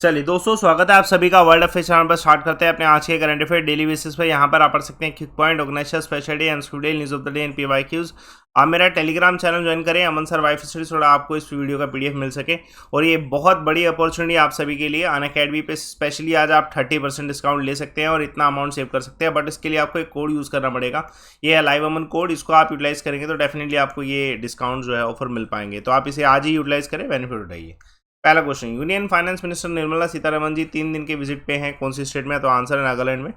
चलिए दोस्तों, स्वागत है आप सभी का वर्ल्ड अफेयर चैनल पर। स्टार्ट करते हैं अपने आज के करंट अफेयर डेली बेसिस पर। यहाँ पर आप पढ़ सकते हैं quick point, organisation special day, अनस्क्रूडेल news of the day and PYQs। आप मेरा टेलीग्राम चैनल ज्वाइन करें अमन सर वाइफ स्टडीज, थोड़ा आपको इस वीडियो का PDF मिल सके। और ये बहुत बड़ी अपॉर्चुनिटी आप सभी के लिए, अनअकैडमी पे स्पेशली आज आप 30% डिस्काउंट ले सकते हैं और इतना अमाउंट सेव कर सकते हैं। बट इसके लिए आपको एक कोड यूज़ करना पड़ेगा, ये है लाइव अमन कोड। इसको आप यूटिलाइज करेंगे तो डेफिनेटली आपको ये डिस्काउंट जो है ऑफर मिल पाएंगे। तो आप इसे आज ही यूटिलाइज करें, बेनिफिट उठाइए। पहला question, union finance minister Nirmala Sitharaman ji 3 दिन के विजिट पे हैं, कौन सी स्टेट में? तो आंसर है नागालैंड में।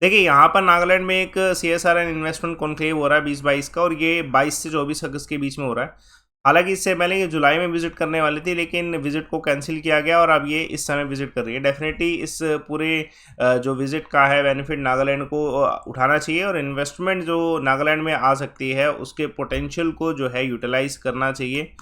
देखिए यहाँ पर नागालैंड में एक CSR एंड इन्वेस्टमेंट कॉन्क्लेव हो रहा है 2022 का, और ये 22 से 24 अगस्त के बीच में हो रहा है। हालांकि इससे पहले ये जुलाई में विजिट करने वाली थी, लेकिन विजिट को कैंसिल किया गया और अब ये इस समय विजिट कर रही है। डेफिनेटली इस पूरे जो विजिट का है बेनिफिट नागालैंड को उठाना चाहिए, और इन्वेस्टमेंट जो नागालैंड में आ सकती है उसके पोटेंशियल को जो है यूटिलाइज करना चाहिए।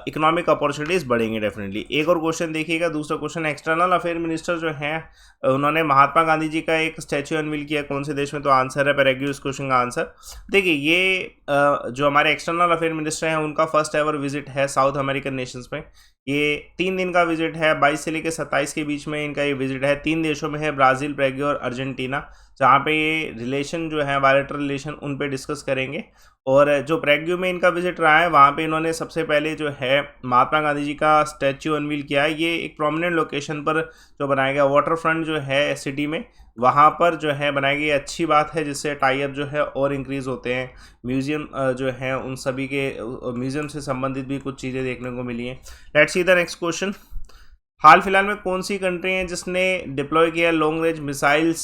इकोनॉमिक अपॉर्चुनिटीज़ बढ़ेंगे डेफिनेटली। एक और क्वेश्चन देखिएगा, दूसरा क्वेश्चन, एक्सटर्नल अफेयर मिनिस्टर जो हैं उन्होंने महात्मा गांधी जी का एक स्टैच्यू अनवील किया, कौन से देश में? तो आंसर है पैराग्वे। इस क्वेश्चन का आंसर देखिए, ये जो हमारे एक्सटर्नल अफेयर मिनिस्टर हैं उनका फर्स्ट एवर विजिट है साउथ अमेरिकन नेशंस में। ये 3 दिन का विजिट है, 22 से लेकर 27 के बीच में इनका ये विजिट है। 3 देशों में है, ब्राज़ील, पैराग्वे और अर्जेंटीना, जहाँ पे ये रिलेशन जो है बायलैटरल रिलेशन उन पे डिस्कस करेंगे। और जो पैराग्वे में इनका विजिट रहा है, वहाँ पे इन्होंने सबसे पहले जो है महात्मा गांधी जी का स्टैच्यू अनवील किया है। ये एक प्रोमिनेंट लोकेशन पर जो बनाया गया, वाटर फ्रंट जो है सिटी में, वहाँ पर जो है बनाई गई। अच्छी बात है, जिससे टाई अप जो है और इंक्रीज़ होते हैं। म्यूज़ियम जो है उन सभी के म्यूज़ियम से संबंधित भी कुछ चीज़ें देखने को मिली हैं। Let's see the next question. हाल फिलहाल में कौन सी कंट्री है जिसने डिप्लॉय किया long range missiles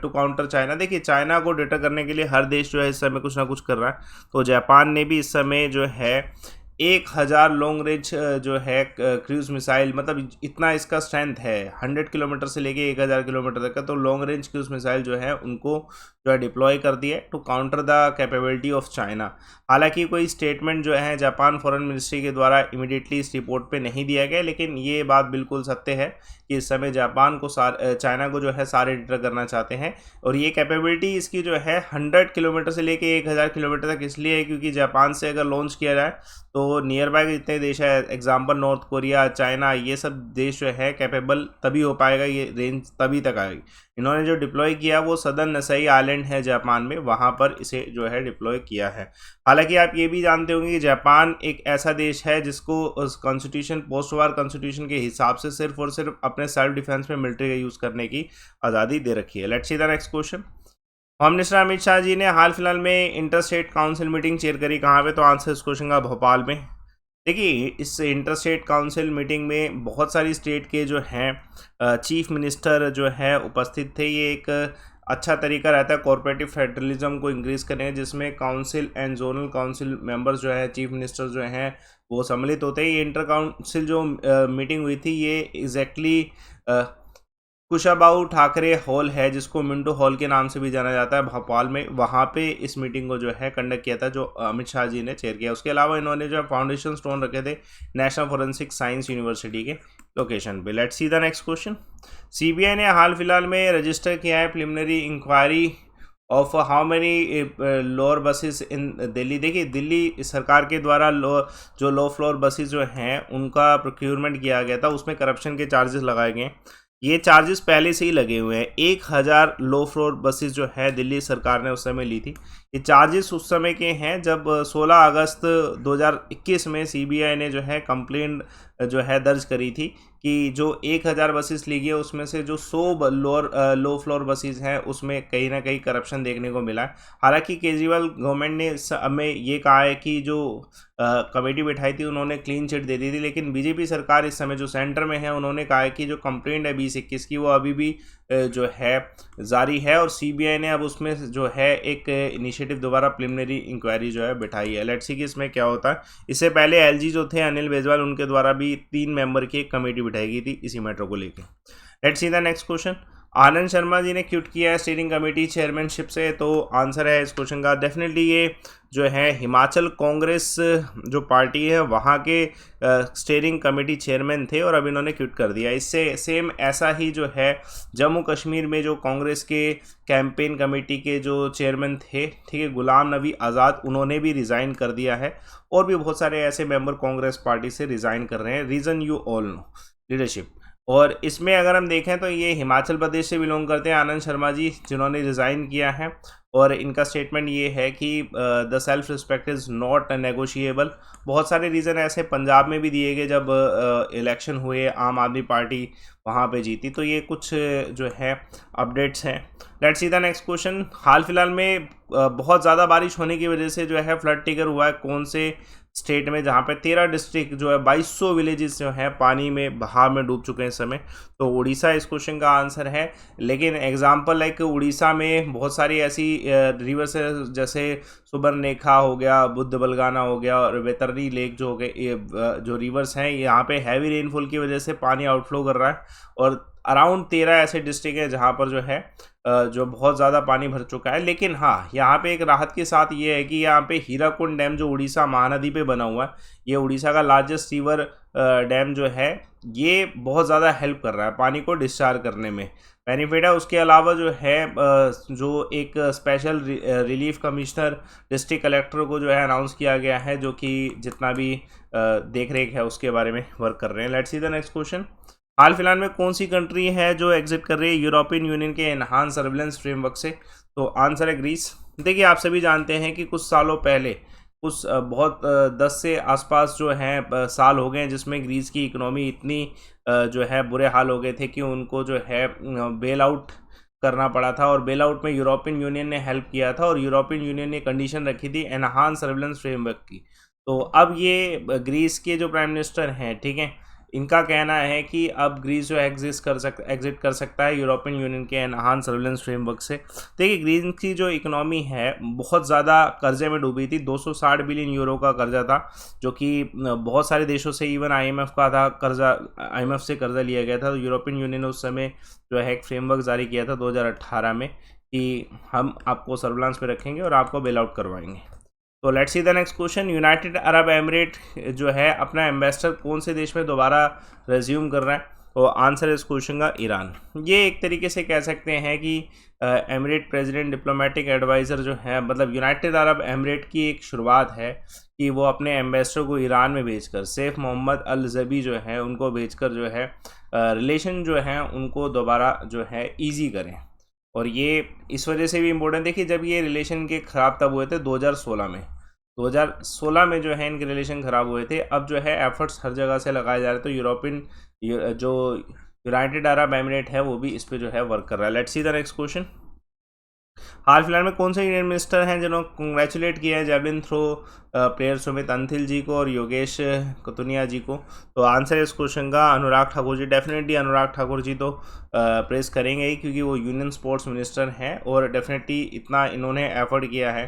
to counter China? देखिए, चाइना को डिटर करने के लिए हर देश जो है इस समय कुछ ना कुछ कर रहा है। तो जापान ने भी इस समय जो है 1000 लॉन्ग रेंज जो है क्रूज मिसाइल, मतलब इतना इसका स्ट्रेंथ है, 100 किलोमीटर से लेके 1000 किलोमीटर तक का। तो लॉन्ग रेंज क्रूज मिसाइल जो है उनको जो है डिप्लॉय कर दिया to counter the capability of China. हालांकि कोई स्टेटमेंट जो है जापान फॉरेन मिनिस्ट्री के द्वारा इमीडिएटली इस रिपोर्ट पे नहीं दिया गया, लेकिन ये बात बिल्कुल सत्य है कि इस समय जापान को चाइना को जो है सारे डिटर करना चाहते हैं। और ये कैपेबिलिटी इसकी जो है 100 किलोमीटर से लेके 1000 किलोमीटर तक इसलिए है क्योंकि जापान से अगर लॉन्च किया जाए तो नियर बाय जितने देश है, एग्जाम्पल नॉर्थ कोरिया, चाइना, ये सब देश जो है कैपेबल तभी हो पाएगा, ये रेंज तभी तक आएगी। इन्होंने जो डिप्लॉय किया वो सदर्न नसाई आइलैंड है जापान में, वहाँ पर इसे जो है डिप्लॉय किया है। हालांकि आप ये भी जानते होंगे कि जापान एक ऐसा देश है जिसको उस कॉन्स्टिट्यूशन, पोस्ट वार कॉन्स्टिट्यूशन के हिसाब से सिर्फ और सिर्फ अपने सेल्फ डिफेंस में मिलिट्री का यूज़ करने की आज़ादी दे रखी है। Let's see the next question. Home minister Amit Shah ji ने हाल फिलहाल में inter state council meeting chair करी, कहाँ पे? तो आंसर इस क्वेश्चन का भोपाल में। देखिए, इस इंटर स्टेट काउंसिल मीटिंग में बहुत सारी स्टेट के जो हैं चीफ मिनिस्टर जो है उपस्थित थे। ये एक अच्छा तरीका रहता है कॉर्पोरेटिव फेडरलिज्म को इंक्रीज करने का, जिसमें council and zonal council members जो है, चीफ मिनिस्टर जो हैं, वो सम्मिलित होते हैं। ये इंटर काउंसिल जो मीटिंग हुई थी, ये एग्जैक्टली कुशाभाऊ ठाकरे हॉल है, जिसको मिंटो हॉल के नाम से भी जाना जाता है, भोपाल में। वहाँ पे इस मीटिंग को जो है कंडक्ट किया था, जो अमित शाह जी ने चेयर किया। उसके अलावा इन्होंने जो फाउंडेशन स्टोन रखे थे नेशनल फॉरेंसिक साइंस यूनिवर्सिटी के लोकेशन पे। Let's see the next question. CBI ने हाल फिलहाल में रजिस्टर किया है preliminary inquiry of how many lower buses in Delhi. देखिए, दिल्ली सरकार के द्वारा जो लो फ्लोर बसेस जो हैं उनका प्रोक्यूरमेंट किया गया था, उसमें करप्शन के चार्जेस लगाए गए। ये चार्जेस पहले से ही लगे हुए हैं। 1000 लो फ्लोर बसेस जो है दिल्ली सरकार ने उस समय ली थी। ये चार्जेस उस समय के हैं जब 16 अगस्त 2021 में CBI ने जो है कंप्लेंट जो है दर्ज करी थी कि जो 1000 बसेस ली गई उसमें से जो 100 लो फ्लोर बसेस हैं उसमें कहीं ना कहीं करप्शन देखने को मिला है। हालांकि केजरीवाल गवर्नमेंट ने हमें ये कहा है कि जो कमेटी बैठाई थी उन्होंने क्लीन चिट दे दी थी, लेकिन बीजेपी सरकार इस समय जो सेंटर में है उन्होंने कहा है कि जो कंप्लेंट है 2021 की वो अभी भी जो है जारी है, और CBI ने अब उसमें जो है एक इनिशिएटिव दोबारा प्रिलिमिनरी इंक्वायरी जो है बैठाई है। लेट्स सी कि इसमें क्या होता है। इससे पहले LG जो थे अनिल बेजवाल, उनके द्वारा भी 3 मेंबर की एक कमेटी बिठाई गई थी इसी मैटर को लेकर। Let's see the next question. Anand Sharma ji ने क्विट किया है स्टीयरिंग कमेटी चेयरमैनशिप से, तो आंसर है इस क्वेश्चन का डेफिनेटली ये जो है हिमाचल कांग्रेस जो पार्टी है वहाँ के स्टीयरिंग कमेटी चेयरमैन थे और अब इन्होंने क्विट कर दिया। इससे सेम ऐसा ही जो है जम्मू कश्मीर में जो कांग्रेस के कैंपेन कमेटी के जो चेयरमैन थे, ठीक है, गुलाम नबी आज़ाद, उन्होंने भी रिज़ाइन कर दिया है, और भी बहुत सारे ऐसे मेंबर कांग्रेस पार्टी से रिज़ाइन कर रहे हैं। Reason you all know, leadership. और इसमें अगर हम देखें तो ये हिमाचल प्रदेश से बिलोंग करते हैं आनंद शर्मा जी, जिन्होंने रिज़ाइन किया है। और इनका स्टेटमेंट ये है कि the self respect is not negotiable. बहुत सारे रीज़न ऐसे पंजाब में भी दिए गए जब इलेक्शन हुए, आम आदमी पार्टी वहाँ पे जीती। तो ये कुछ जो है अपडेट्स हैं। Let's see the next question. हाल फिलहाल में बहुत ज़्यादा बारिश होने की वजह से जो है फ्लड ट्रिगर हुआ है कौन से स्टेट में, जहाँ पे 13 डिस्ट्रिक्ट जो है 2200 विलेजेस जो हैं पानी में बहाव में डूब चुके हैं इस समय। तो उड़ीसा इस क्वेश्चन का आंसर है। लेकिन एग्जांपल लाइक उड़ीसा में बहुत सारी ऐसी रिवर्स है, जैसे सुबर्णरेखा हो गया, बुद्ध बलगाना हो गया और वैतरणी लेक जो हो गए, जो रिवर्स हैं यहाँ पे हैवी रेनफॉल की वजह से पानी आउटफ्लो कर रहा है। और अराउंड 13 ऐसे डिस्ट्रिक्ट हैं जहाँ पर जो है जो बहुत ज़्यादा पानी भर चुका है। लेकिन हाँ, यहाँ पे एक राहत के साथ ये है कि यहाँ पे हीराकुंड डैम जो उड़ीसा महानदी पे बना हुआ है, ये उड़ीसा का लार्जेस्ट रिवर डैम जो है, ये बहुत ज़्यादा हेल्प कर रहा है पानी को डिस्चार्ज करने में, बेनिफिट है। उसके अलावा जो है जो एक special relief commissioner district collector को जो है अनाउंस किया गया है, जो कि जितना भी देख रेख है उसके बारे में वर्क कर रहे हैं। Let's see the next question. हाल फिलहाल में कौन सी कंट्री है जो एग्जिट कर रही है यूरोपियन यूनियन के एनहांस सर्विलेंस फ्रेमवर्क से? तो आंसर है ग्रीस। देखिए, आप सभी जानते हैं कि कुछ सालों पहले कुछ बहुत 10 से आसपास जो हैं साल हो गए हैं जिसमें ग्रीस की इकोनॉमी इतनी जो है बुरे हाल हो गए थे कि उनको जो है बेल आउट करना पड़ा था। और बेल आउट में यूरोपियन यूनियन ने हेल्प किया था और यूरोपियन यूनियन ने कंडीशन रखी थी एनहांस सर्विलेंस फ्रेमवर्क की। तो अब ये ग्रीस के जो प्राइम मिनिस्टर हैं, ठीक है, इनका कहना है कि अब ग्रीस जो एग्जिट कर सकता है यूरोपियन यूनियन के एनहांस सर्विलेंस फ्रेमवर्क से। देखिए, ग्रीस की जो इकोनॉमी है बहुत ज़्यादा कर्जे में डूबी थी। 260 बिलियन यूरो का कर्जा था, जो कि बहुत सारे देशों से, इवन आईएमएफ का था कर्जा, आईएमएफ से कर्जा लिया गया था। तो यूरोपियन यूनियन ने उस समय जो है एक फ्रेमवर्क जारी किया था 2018 में कि हम आपको सर्विलांस पे रखेंगे और आपको बेल आउट करवाएंगे। तो let's see the next question. United Arab emirate जो है अपना एम्बेसडर कौन से देश में दोबारा रिज्यूम कर रहा है? तो आंसर है इस क्वेश्चन का ईरान। ये एक तरीके से कह सकते हैं कि एमिरेट प्रेसिडेंट डिप्लोमेटिक एडवाइज़र जो है, मतलब यूनाइटेड अरब एमिरेट की एक शुरुआत है कि वो अपने एम्बेसडर को ईरान में भेजकर, शेख मोहम्मद अल ज़बी जो है उनको भेजकर जो है रिलेशन जो है उनको दोबारा जो है ईजी करें। और ये इस वजह से भी इम्पोर्टेंट, देखिए जब ये रिलेशन के ख़राब तब हुए थे 2016 में। 2016 में जो है इनके रिलेशन ख़राब हुए थे। अब जो है एफर्ट्स हर जगह से लगाए जा रहे हैं। तो जो यूनाइटेड अरब एमिरेट है वो भी इस पे जो है वर्क कर रहा है। Let's see the next question. हाल फिलहाल में कौन से इंडियन मिनिस्टर हैं जिन्होंने कंग्रेचुलेट किया है जेवलिन थ्रो प्लेयर सुमित अंथिल जी को और योगेश कतुनिया जी को? तो आंसर है इस क्वेश्चन का अनुराग ठाकुर जी। डेफिनेटली अनुराग ठाकुर जी तो प्रेस करेंगे ही, क्योंकि वो यूनियन स्पोर्ट्स मिनिस्टर हैं और डेफिनेटली इतना इन्होंने एफर्ट किया है।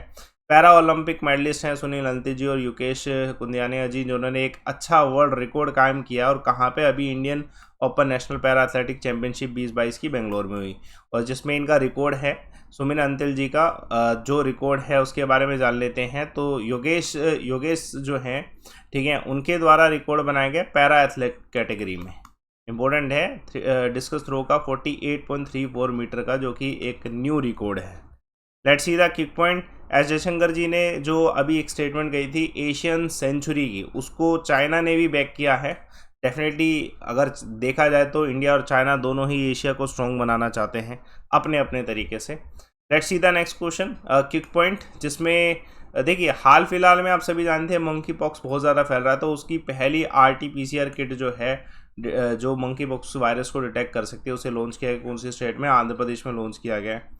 पैरा ओलंपिक मेडलिस्ट हैं सुनील अंतिल जी और युकेश कुंदियानिया जी, जिन्होंने एक अच्छा वर्ल्ड रिकॉर्ड कायम किया। और कहाँ पे? अभी Indian open national para athletic championship 2022 की बेंगलोर में हुई, और जिसमें इनका रिकॉर्ड है। सुमित अंतिल जी का जो रिकॉर्ड है उसके बारे में जान लेते हैं। तो योगेश जो हैं, ठीक है, उनके द्वारा रिकॉर्ड बनाया गया पैरा एथलेट कैटेगरी में। इम्पोर्टेंट है डिस्कस थ्रो का 48.34 मीटर का, जो कि एक न्यू रिकॉर्ड है। Let's see the quick point. S Jaishankar ji ने जो अभी एक स्टेटमेंट कही थी एशियन सेंचुरी की, उसको चाइना ने भी बैक किया है। डेफिनेटली अगर देखा जाए तो इंडिया और चाइना दोनों ही एशिया को स्ट्रॉन्ग बनाना चाहते हैं अपने अपने तरीके से। Let's see the next question kick point, जिसमें देखिए हाल फिलहाल में आप सभी जानते हैं मंकी पॉक्स बहुत ज़्यादा फैल रहा है। तो उसकी पहली RT-PCR किट जो है जो मंकी पॉक्स वायरस को डिटेक्ट कर सकती है, उसे लॉन्च किया गया। कौन सी स्टेट में? आंध्र प्रदेश में लॉन्च किया गया है।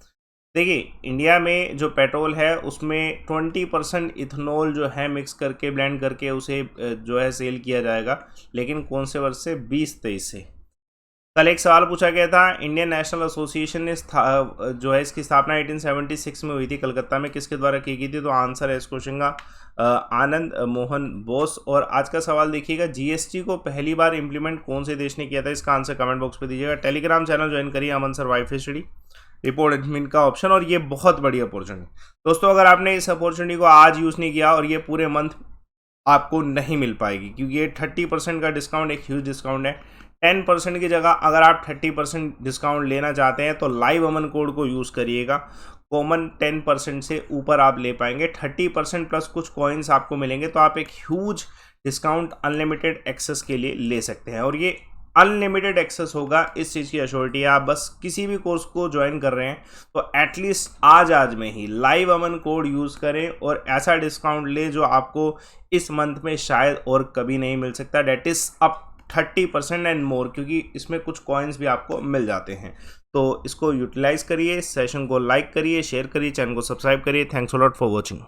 देखिए, इंडिया में जो पेट्रोल है उसमें 20% इथेनॉल जो है मिक्स करके, ब्लेंड करके उसे जो है सेल किया जाएगा, लेकिन कौन से वर्ष से? 2023 से। कल एक सवाल पूछा गया था, इंडियन नेशनल एसोसिएशन ने जो है इसकी स्थापना 1876 में हुई थी, कलकत्ता में, किसके द्वारा की गई थी? तो आंसर है इस क्वेश्चन का आनंद मोहन बोस। और आज का सवाल देखिएगा, GST को पहली बार इंप्लीमेंट कौन से देश ने किया था? इसका आंसर कमेंट बॉक्स पे दीजिएगा। टेलीग्राम चैनल ज्वाइन करिए Aman sir WiFi study, report admin का ऑप्शन, और ये बहुत बड़ी अपॉर्चुनिटी दोस्तों। अगर आपने इस अपॉर्चुनिटी को आज यूज़ नहीं किया, और ये पूरे मंथ आपको नहीं मिल पाएगी, क्योंकि ये 30% का डिस्काउंट एक ह्यूज डिस्काउंट है। 10% की जगह अगर आप 30% डिस्काउंट लेना चाहते हैं तो लाइव अमन कोड को यूज़ करिएगा। कॉमन 10% से ऊपर आप ले पाएंगे, 30% प्लस कुछ कॉइन्स आपको मिलेंगे। तो आप एक ह्यूज डिस्काउंट अनलिमिटेड एक्सेस के लिए ले सकते हैं, और ये अनलिमिटेड एक्सेस होगा, इस चीज़ की अश्योरिटी है। आप बस किसी भी कोर्स को ज्वाइन कर रहे हैं तो एटलीस्ट आज में ही लाइव अमन कोड यूज़ करें और ऐसा डिस्काउंट ले जो आपको इस मंथ में शायद और कभी नहीं मिल सकता, that is up 30% and more, क्योंकि इसमें कुछ कॉइन्स भी आपको मिल जाते हैं। तो इसको यूटिलाइज करिए, सेशन को लाइक करिए, शेयर करिए, चैनल को सब्सक्राइब करिए। Thanks a lot for watching.